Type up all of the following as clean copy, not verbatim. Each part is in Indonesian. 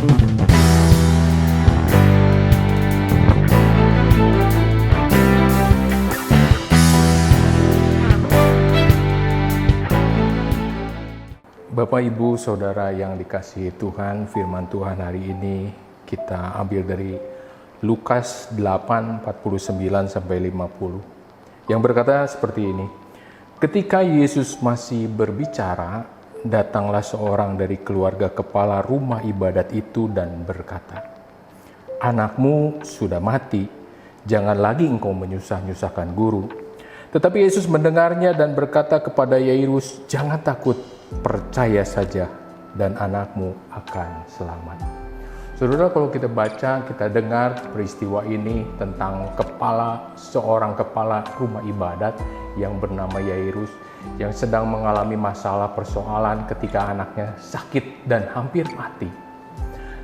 Bapak, Ibu, Saudara yang dikasihi Tuhan, firman Tuhan hari ini kita ambil dari Lukas 8:49-50 yang berkata seperti ini. Ketika Yesus masih berbicara, datanglah seorang dari keluarga kepala rumah ibadat itu dan berkata, "Anakmu sudah mati, jangan lagi engkau menyusah-nyusahkan guru." Tetapi Yesus mendengarnya dan berkata kepada Yairus, "Jangan takut, percaya saja dan anakmu akan selamat." Saudara, kalau kita baca, kita dengar peristiwa ini tentang seorang kepala rumah ibadat yang bernama Yairus yang sedang mengalami masalah persoalan ketika anaknya sakit dan hampir mati.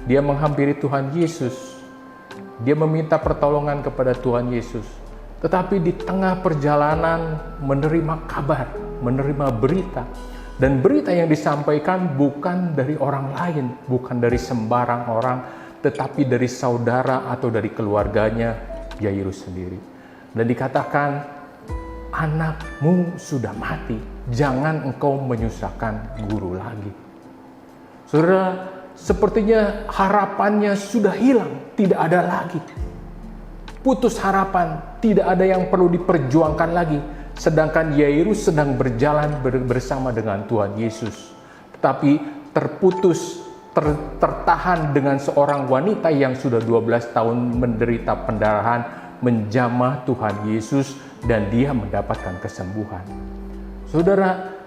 Dia menghampiri Tuhan Yesus. Dia meminta pertolongan kepada Tuhan Yesus. Tetapi di tengah perjalanan menerima kabar, menerima berita. Dan berita yang disampaikan bukan dari orang lain, bukan dari sembarang orang, tetapi dari saudara atau dari keluarganya Yairus sendiri. Dan dikatakan, "Anakmu sudah mati, jangan engkau menyusahkan guru lagi." Saudara, sepertinya harapannya sudah hilang, tidak ada lagi. Putus harapan, tidak ada yang perlu diperjuangkan lagi. Sedangkan Yairus sedang berjalan bersama dengan Tuhan Yesus. Tetapi tertahan dengan seorang wanita yang sudah 12 tahun menderita pendarahan, menjamah Tuhan Yesus dan dia mendapatkan kesembuhan. Saudara,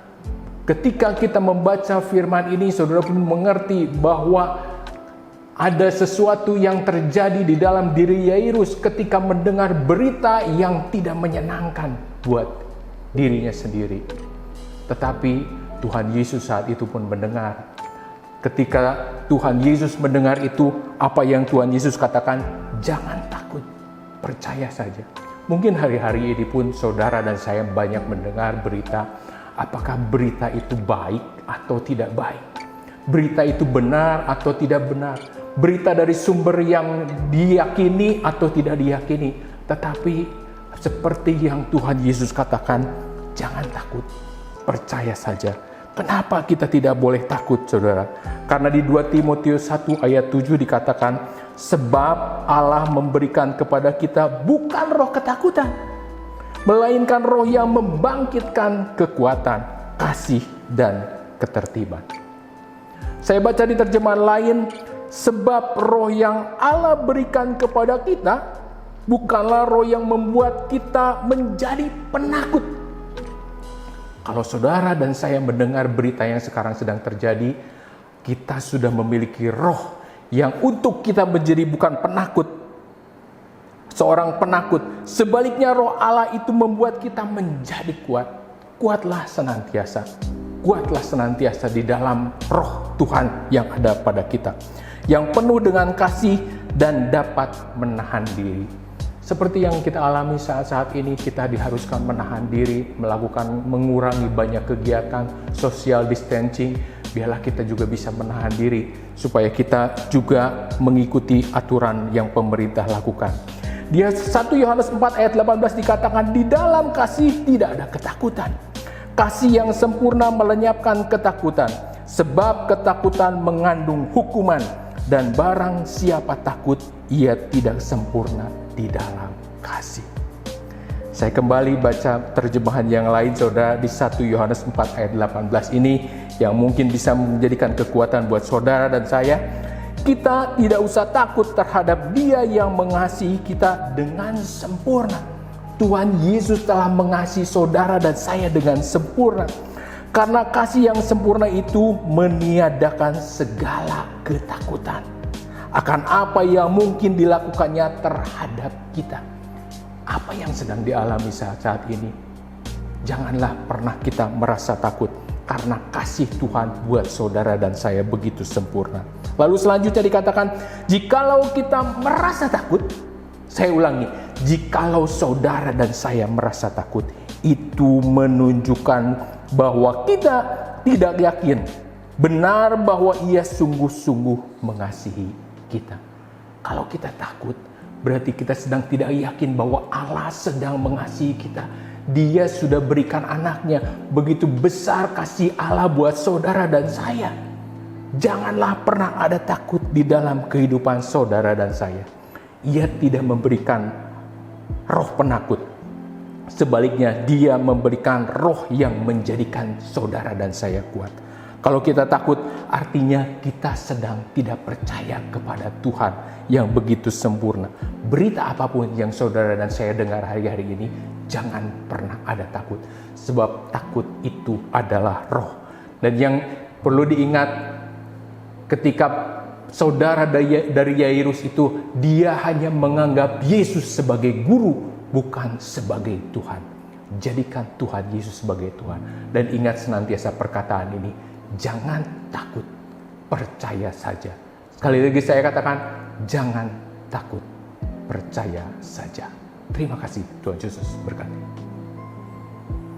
ketika kita membaca firman ini, saudara pun mengerti bahwa ada sesuatu yang terjadi di dalam diri Yairus ketika mendengar berita yang tidak menyenangkan buat dirinya sendiri. Tetapi Tuhan Yesus saat itu pun mendengar. Ketika Tuhan Yesus mendengar itu, apa yang Tuhan Yesus katakan? Jangan takut, percaya saja. Mungkin hari-hari ini pun saudara dan saya banyak mendengar berita. Apakah berita itu baik atau tidak baik? Berita itu benar atau tidak benar? Berita dari sumber yang diyakini atau tidak diyakini? Tetapi seperti yang Tuhan Yesus katakan, jangan takut, percaya saja. Kenapa kita tidak boleh takut, saudara? Karena di 2 Timotius 1 ayat 7 dikatakan, sebab Allah memberikan kepada kita bukan roh ketakutan, melainkan roh yang membangkitkan kekuatan, kasih, dan ketertiban. Saya baca di terjemahan lain, sebab roh yang Allah berikan kepada kita bukanlah roh yang membuat kita menjadi penakut. Kalau saudara dan saya mendengar berita yang sekarang sedang terjadi, kita sudah memiliki roh yang untuk kita menjadi bukan penakut, seorang penakut. Sebaliknya roh Allah itu membuat kita menjadi kuat. Kuatlah senantiasa. Kuatlah senantiasa di dalam roh Tuhan yang ada pada kita, yang penuh dengan kasih dan dapat menahan diri. Seperti yang kita alami saat-saat ini, kita diharuskan menahan diri, mengurangi banyak kegiatan, social distancing. Biarlah kita juga bisa menahan diri, supaya kita juga mengikuti aturan yang pemerintah lakukan. Di 1 Yohanes 4 ayat 18 dikatakan, di dalam kasih tidak ada ketakutan. Kasih yang sempurna melenyapkan ketakutan, sebab ketakutan mengandung hukuman, dan barang siapa takut, ia tidak sempurna di dalam kasih. Saya kembali baca terjemahan yang lain, saudara, di 1 Yohanes 4 ayat 18 ini, yang mungkin bisa menjadikan kekuatan buat saudara dan saya. Kita tidak usah takut terhadap Dia yang mengasihi kita dengan sempurna. Tuhan Yesus telah mengasihi saudara dan saya dengan sempurna. Karena kasih yang sempurna itu meniadakan segala ketakutan akan apa yang mungkin dilakukannya terhadap kita. Apa yang sedang dialami saat ini? Janganlah pernah kita merasa takut, karena kasih Tuhan buat saudara dan saya begitu sempurna. Lalu selanjutnya dikatakan, jikalau kita merasa takut, saya ulangi, jikalau saudara dan saya merasa takut, itu menunjukkan bahwa kita tidak yakin Benar bahwa Ia sungguh-sungguh mengasihi kita. Kalau kita takut, berarti kita sedang tidak yakin bahwa Allah sedang mengasihi kita. Dia sudah berikan anaknya. Begitu besar kasih Allah buat saudara dan saya. Janganlah pernah ada takut di dalam kehidupan saudara dan saya. Ia tidak memberikan roh penakut. Sebaliknya, Dia memberikan roh yang menjadikan saudara dan saya kuat. Kalau kita takut, artinya kita sedang tidak percaya kepada Tuhan yang begitu sempurna. Berita apapun yang saudara dan saya dengar hari-hari ini, jangan pernah ada takut. Sebab takut itu adalah roh. Dan yang perlu diingat, ketika saudara dari Yairus itu, dia hanya menganggap Yesus sebagai guru, bukan sebagai Tuhan. Jadikan Tuhan Yesus sebagai Tuhan. Dan ingat senantiasa perkataan ini, jangan takut, percaya saja. Sekali lagi saya katakan, jangan takut, percaya saja. Terima kasih, Tuhan Yesus berkati.